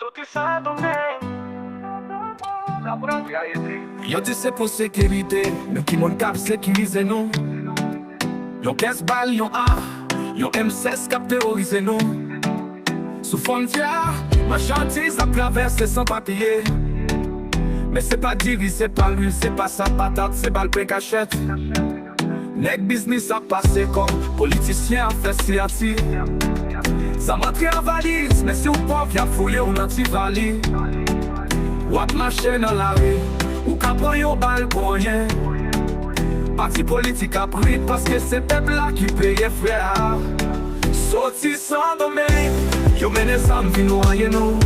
Yo di se pou sekirite, men ki moun kap sekirize nou. Yon 15 bal, yon A, yon M16 kap terorize nou. Sou frontière, marchandise ap traverse sans papier. Mais c'est pas diri, c'est pas l'huile, c'est pas sa patate, c'est bal pe cachette. Nèg business a passé comme politicien a fait siati. Ça rentre en valise, mais si ou pauvre y'a fouillé ou nanti-vali. Ou ap marcher dans la rue, ou ka pran yon bal pour rien. Parti politique a pris parce que c'est peuple là qui paye frère. Sorti sans domaine, yo mène sam vi noye nou.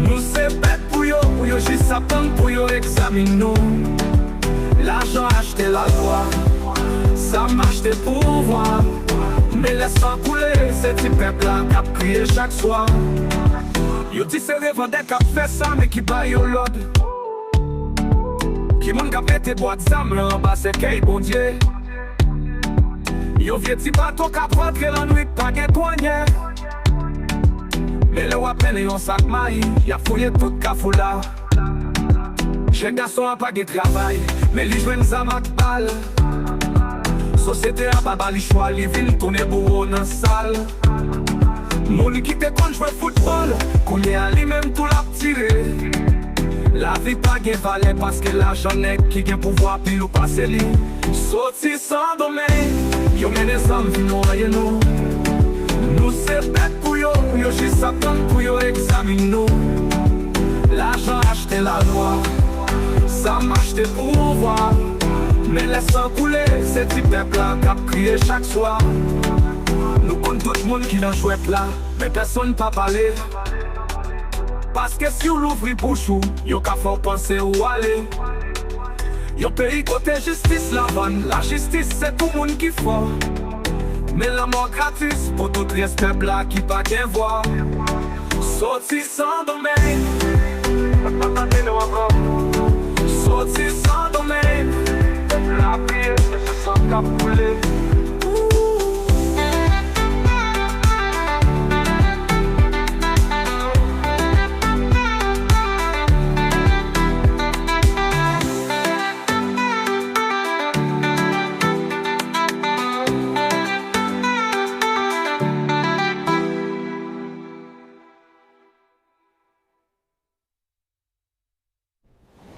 Nous c'est bête pour yo juste attendre pour yo examine nous. L'argent acheté la loi, ça m'achete pouvoir. Mais laisse pas couler, c'est petit peuple là qui a crié chaque soir. Yo di se revendek kap fè sa, mais qui ba yo l'od. Ki moun kap pète boîte zam lan ba se key bon Dieu. Yo vie ti bateau kap rentre la nuit pa gen douanier. Mais le wap mène yon sak maï, ya fouillé tout kafoula. Jen gason a pa gen travail, mais li jwen zam ak bal. Société a pa bali chwa, li vin tourne bourreau nan sal. Moun ki te kon jwe football, kounye a li même tout la tire. La vie pa gen valè, paske l'argent nek ki gen pouvoir pi ou pase li. Soti sans domaine, yo mène zam vi noye nou. Nou se bête pou yo juste attendre pou yo examine nou. L'argent achete la loi, ça m'achete pouvoir. Mais laisse couler, c'est ti peuple là k'ap crié chaque soir. Nous compte tout le monde qui dans jouet là, mais personne pas parler. Parce que si ou l'ouvri bouche ou, yo ka fò penser ou aller. Yo pays côté justice la vanne, la justice c'est tout monde qui fort. Mais la mort gratis pour tout reste peuple là qui pas qu'un voir. Sorti sans domaine, sorti sans domaine. La vie se sent capouler.